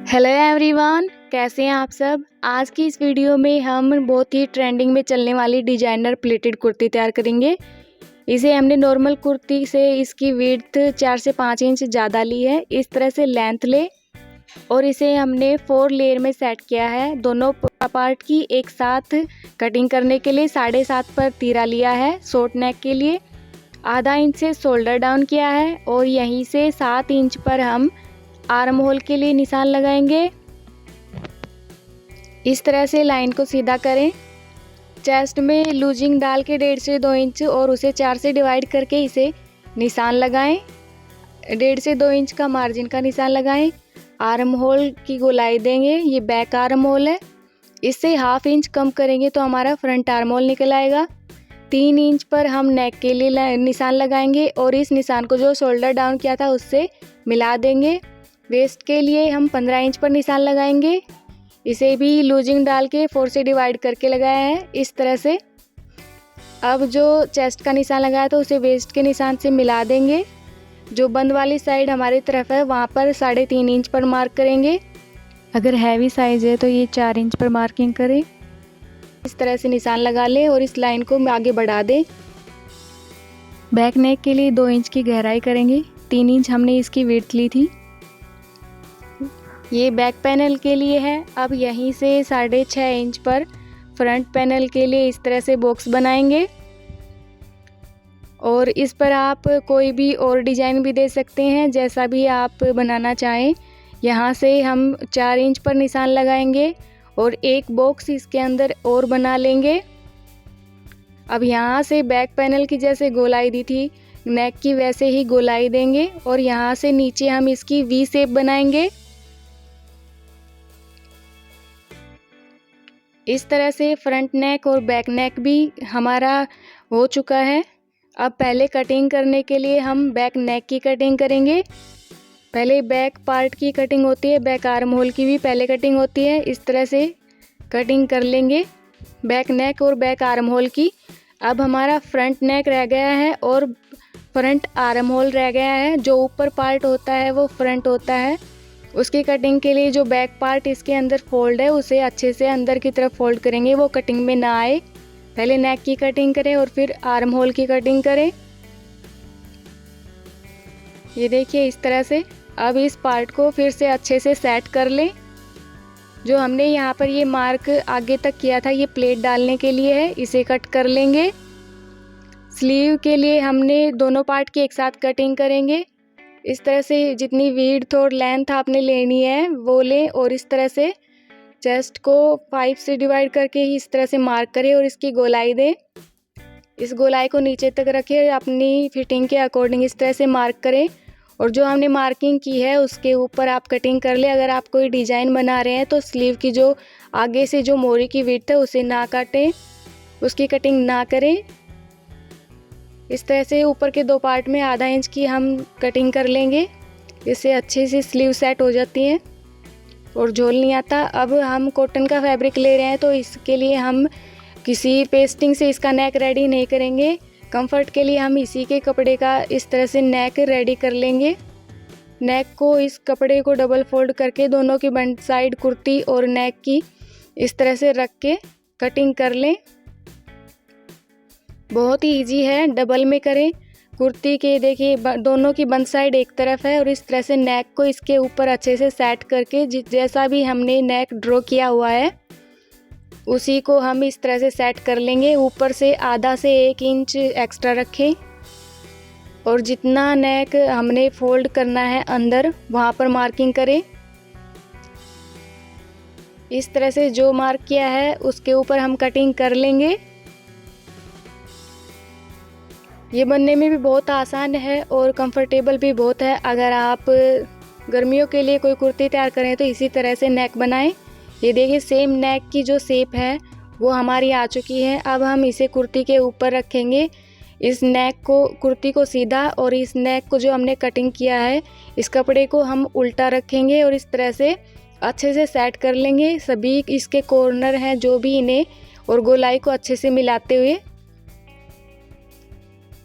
Hello everyone, कैसे हैं आप सब। आज की इस वीडियो में हम बहुत ही ट्रेंडिंग में चलने वाली डिजाइनर प्लेटेड कुर्ती तैयार करेंगे। इसे हमने नॉर्मल कुर्ती से इसकी विड्थ 4 से 5 इंच ज़्यादा ली है। इस तरह से लेंथ ले और इसे हमने 4 लेयर में सेट किया है। दोनों पार्ट की एक साथ कटिंग करने के लिए 7.5 पर तीरा लिया है। शॉर्ट नेक के लिए आधा इंच से शोल्डर डाउन किया है और यहीं से 7 इंच पर हम आर्म होल के लिए निशान लगाएंगे। इस तरह से लाइन को सीधा करें। चेस्ट में लूजिंग डाल के 1.5 से 2 इंच और उसे 4 से डिवाइड करके इसे निशान लगाएं। 1.5 से 2 इंच का मार्जिन का निशान लगाएं। आर्म होल की गोलाई देंगे, ये बैक आर्म होल है। इससे 1/2 इंच कम करेंगे तो हमारा फ्रंट आर्म होल निकल आएगा। 3 इंच पर हम नेक के लिए निशान लगाएंगे और इस निशान को जो शोल्डर डाउन किया था उससे मिला देंगे। वेस्ट के लिए हम 15 इंच पर निशान लगाएंगे। इसे भी लूजिंग डाल के 4 से डिवाइड करके लगाया है इस तरह से। अब जो चेस्ट का निशान लगाया था उसे वेस्ट के निशान से मिला देंगे। जो बंद वाली साइड हमारी तरफ है वहाँ पर 3.5 इंच पर मार्क करेंगे। अगर हैवी साइज है तो ये 4 इंच पर मार्किंग करें। इस तरह से निशान लगा ले और इस लाइन को आगे बढ़ा दें। बैक नेक के लिए 2 इंच की गहराई करेंगे। 3 इंच हमने इसकी विड्थ ली थी। ये बैक पैनल के लिए है। अब यहीं से 6.5 इंच पर फ्रंट पैनल के लिए इस तरह से बॉक्स बनाएंगे और इस पर आप कोई भी और डिजाइन भी दे सकते हैं, जैसा भी आप बनाना चाहें। यहाँ से हम 4 इंच पर निशान लगाएंगे और एक बॉक्स इसके अंदर और बना लेंगे। अब यहाँ से बैक पैनल की जैसे गोलाई दी थी नेक की, वैसे ही गोलाई देंगे और यहाँ से नीचे हम इसकी वी शेप बनाएंगे। इस तरह से फ्रंट नेक और बैक नेक भी हमारा हो चुका है। अब पहले कटिंग करने के लिए हम बैक नेक की कटिंग करेंगे। पहले बैक पार्ट की कटिंग होती है, बैक आर्म होल की भी पहले कटिंग होती है। इस तरह से कटिंग कर लेंगे बैक नेक और बैक आर्म होल की। अब हमारा फ्रंट नेक रह गया है और फ्रंट आर्म होल रह गया है। जो ऊपर पार्ट होता है वो फ्रंट होता है। उसकी कटिंग के लिए जो बैक पार्ट इसके अंदर फोल्ड है उसे अच्छे से अंदर की तरफ फोल्ड करेंगे, वो कटिंग में ना आए। पहले नेक की कटिंग करें और फिर आर्म होल की कटिंग करें। ये देखिए इस तरह से। अब इस पार्ट को फिर से अच्छे से सेट कर लें। जो हमने यहाँ पर ये मार्क आगे तक किया था ये प्लेट डालने के लिए है, इसे कट कर लेंगे। स्लीव के लिए हमने दोनों पार्ट की एक साथ कटिंग करेंगे। इस तरह से जितनी विड्थ और लेंथ आपने लेनी है वो लें और इस तरह से चेस्ट को 5 से डिवाइड करके ही इस तरह से मार्क करें और इसकी गोलाई दें। इस गोलाई को नीचे तक रखें, अपनी फिटिंग के अकॉर्डिंग इस तरह से मार्क करें और जो हमने मार्किंग की है उसके ऊपर आप कटिंग कर लें। अगर आप कोई डिज़ाइन बना रहे हैं तो स्लीव की जो आगे से जो मोरी की विड्थ है उसे ना काटें, उसकी कटिंग ना करें। इस तरह से ऊपर के 2 पार्ट में आधा इंच की हम कटिंग कर लेंगे। इससे अच्छे से स्लीव सेट हो जाती है और झोल नहीं आता। अब हम कॉटन का फैब्रिक ले रहे हैं तो इसके लिए हम किसी पेस्टिंग से इसका नेक रेडी नहीं करेंगे। कंफर्ट के लिए हम इसी के कपड़े का इस तरह से नेक रेडी कर लेंगे। नेक को इस कपड़े को डबल फोल्ड करके दोनों की बंद साइड कुर्ती और नेक की इस तरह से रख के कटिंग कर लें। बहुत ही इजी है, डबल में करें। कुर्ती के देखिए दोनों की बंद साइड एक तरफ है और इस तरह से नेक को इसके ऊपर अच्छे से सेट करके जैसा भी हमने नेक ड्रॉ किया हुआ है उसी को हम इस तरह से सेट कर लेंगे। ऊपर से आधा से 1 इंच एक्स्ट्रा रखें और जितना नेक हमने फोल्ड करना है अंदर वहाँ पर मार्किंग करें। इस तरह से जो मार्क किया है उसके ऊपर हम कटिंग कर लेंगे। ये बनने में भी बहुत आसान है और कंफर्टेबल भी बहुत है। अगर आप गर्मियों के लिए कोई कुर्ती तैयार करें तो इसी तरह से नेक बनाएं। ये देखिए सेम नेक की जो शेप है वो हमारी आ चुकी है। अब हम इसे कुर्ती के ऊपर रखेंगे। इस नेक को कुर्ती को सीधा और इस नेक को जो हमने कटिंग किया है इस कपड़े को हम उल्टा रखेंगे और इस तरह से अच्छे से सेट कर लेंगे। सभी इसके कॉर्नर हैं जो भी इन्हें और गोलाई को अच्छे से मिलाते हुए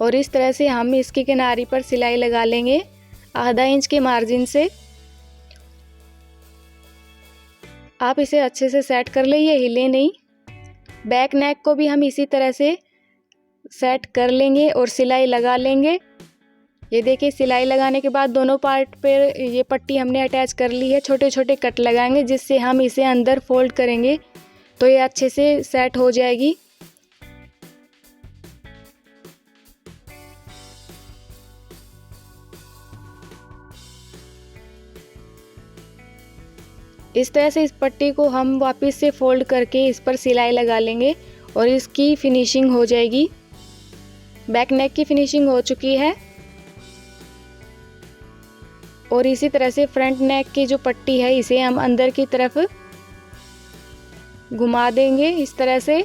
और इस तरह से हम इसकी किनारी पर सिलाई लगा लेंगे आधा इंच के मार्जिन से। आप इसे अच्छे से सेट कर ले, ये हिले नहीं। बैक नेक को भी हम इसी तरह से सेट कर लेंगे और सिलाई लगा लेंगे। ये देखिए सिलाई लगाने के बाद दोनों पार्ट पर ये पट्टी हमने अटैच कर ली है। छोटे छोटे कट लगाएंगे जिससे हम इसे अंदर फोल्ड करेंगे तो ये अच्छे से सेट हो जाएगी। इस तरह से इस पट्टी को हम वापस से फोल्ड करके इस पर सिलाई लगा लेंगे और इसकी फिनिशिंग हो जाएगी। बैक नेक की फिनिशिंग हो चुकी है और इसी तरह से फ्रंट नेक की जो पट्टी है इसे हम अंदर की तरफ घुमा देंगे इस तरह से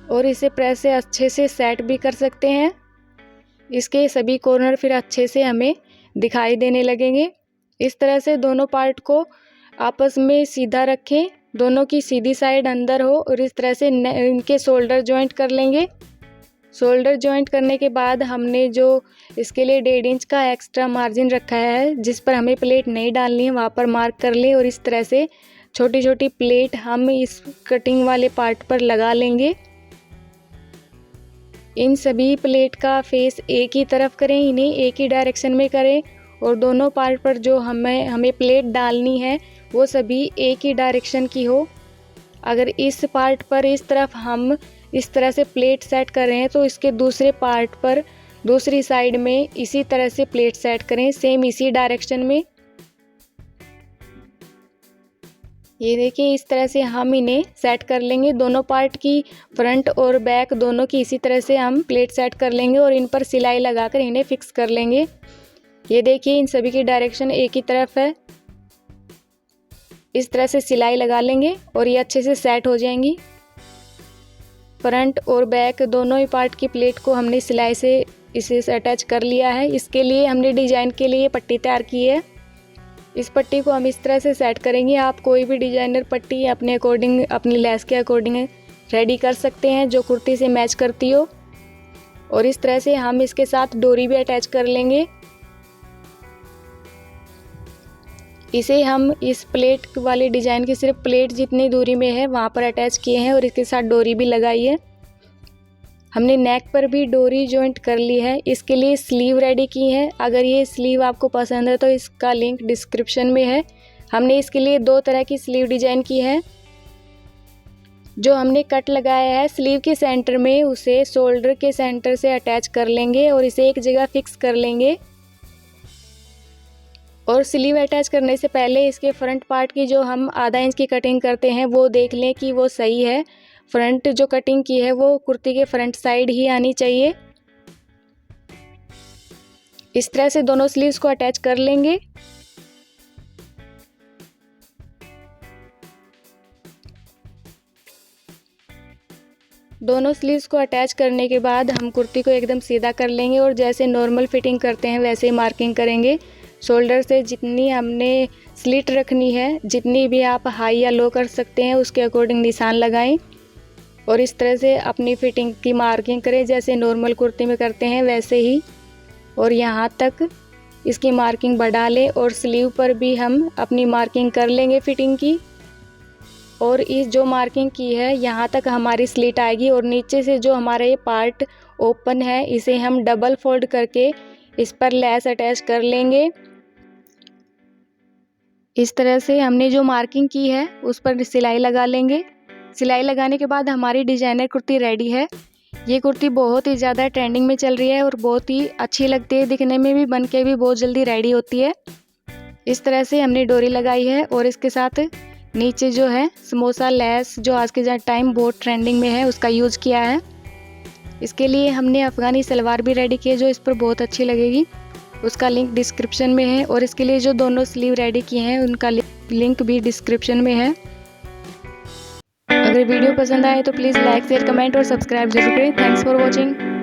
और इसे प्रेस से अच्छे से सेट भी कर सकते हैं। इसके सभी कॉर्नर फिर अच्छे से हमें दिखाई देने लगेंगे। इस तरह से दोनों पार्ट को आपस में सीधा रखें, दोनों की सीधी साइड अंदर हो और इस तरह से इनके शोल्डर जॉइंट कर लेंगे। शोल्डर जॉइंट करने के बाद हमने जो इसके लिए 1.5 इंच का एक्स्ट्रा मार्जिन रखा है जिस पर हमें प्लेट नहीं डालनी है वहाँ पर मार्क कर लें और इस तरह से छोटी छोटी प्लेट हम इस कटिंग वाले पार्ट पर लगा लेंगे। इन सभी प्लेट का फेस एक ही तरफ करें, इन्हें एक ही डायरेक्शन में करें और दोनों पार्ट पर जो हमें प्लेट डालनी है वो सभी एक ही डायरेक्शन की हो। अगर इस पार्ट पर इस तरफ हम इस तरह से प्लेट सेट कर रहे हैं तो इसके दूसरे पार्ट पर दूसरी साइड में इसी तरह से प्लेट सेट करें, सेम इसी डायरेक्शन में। ये देखिए इस तरह से हम इन्हें सेट कर लेंगे। दोनों पार्ट की फ्रंट और बैक दोनों की इसी तरह से हम प्लेट सेट कर लेंगे और इन पर सिलाई लगाकर इन्हें फिक्स कर लेंगे। ये देखिए इन सभी की डायरेक्शन एक ही तरफ है। इस तरह से सिलाई लगा लेंगे और ये अच्छे से सेट हो जाएंगी। फ्रंट और बैक दोनों ही पार्ट की प्लेट को हमने सिलाई से इसे अटैच कर लिया है। इसके लिए हमने डिजाइन के लिए पट्टी तैयार की है। इस पट्टी को हम इस तरह से सेट करेंगे। आप कोई भी डिजाइनर पट्टी अपने अकॉर्डिंग, अपनी लेस के अकॉर्डिंग रेडी कर सकते हैं जो कुर्ती से मैच करती हो। और इस तरह से हम इसके साथ डोरी भी अटैच कर लेंगे। इसे हम इस प्लेट वाले डिजाइन की सिर्फ प्लेट जितनी दूरी में है वहाँ पर अटैच किए हैं और इसके साथ डोरी भी लगाई है। हमने नेक पर भी डोरी जॉइंट कर ली है। इसके लिए स्लीव रेडी की है। अगर ये स्लीव आपको पसंद है तो इसका लिंक डिस्क्रिप्शन में है। हमने इसके लिए 2 तरह की स्लीव डिजाइन की है। जो हमने कट लगाया है स्लीव के सेंटर में उसे शोल्डर के सेंटर से अटैच कर लेंगे और इसे एक जगह फिक्स कर लेंगे। और स्लीव अटैच करने से पहले इसके फ्रंट पार्ट की जो हम आधा इंच की कटिंग करते हैं वो देख लें कि वो सही है। फ्रंट जो कटिंग की है वो कुर्ती के फ्रंट साइड ही आनी चाहिए। इस तरह से दोनों स्लीव्स को अटैच कर लेंगे। दोनों स्लीव्स को अटैच करने के बाद हम कुर्ती को एकदम सीधा कर लेंगे और जैसे नॉर्मल फिटिंग करते हैं वैसे ही मार्किंग करेंगे। शोल्डर से जितनी हमने स्लिट रखनी है, जितनी भी आप हाई या लो कर सकते हैं उसके अकॉर्डिंग निशान लगाएं और इस तरह से अपनी फिटिंग की मार्किंग करें जैसे नॉर्मल कुर्ती में करते हैं वैसे ही। और यहाँ तक इसकी मार्किंग बढ़ा लें और स्लीव पर भी हम अपनी मार्किंग कर लेंगे फिटिंग की। और इस जो मार्किंग की है यहाँ तक हमारी स्लिट आएगी और नीचे से जो हमारा ये पार्ट ओपन है इसे हम डबल फोल्ड करके इस पर लेस अटैच कर लेंगे। इस तरह से हमने जो मार्किंग की है उस पर सिलाई लगा लेंगे। सिलाई लगाने के बाद हमारी डिजाइनर कुर्ती रेडी है। ये कुर्ती बहुत ही ज़्यादा ट्रेंडिंग में चल रही है और बहुत ही अच्छी लगती है, दिखने में भी, बन के भी बहुत जल्दी रेडी होती है। इस तरह से हमने डोरी लगाई है और इसके साथ नीचे जो है समोसा लेस जो आज के टाइम बहुत ट्रेंडिंग में है उसका यूज़ किया है। इसके लिए हमने अफ़गानी सलवार भी रेडी की है जो इस पर बहुत अच्छी लगेगी। उसका लिंक डिस्क्रिप्शन में है और इसके लिए जो दोनों स्लीव रेडी किए हैं उनका लिंक भी डिस्क्रिप्शन में है। अगर वीडियो पसंद आए तो प्लीज़ लाइक, शेयर, कमेंट और सब्सक्राइब जरूर करें। Thanks for watching.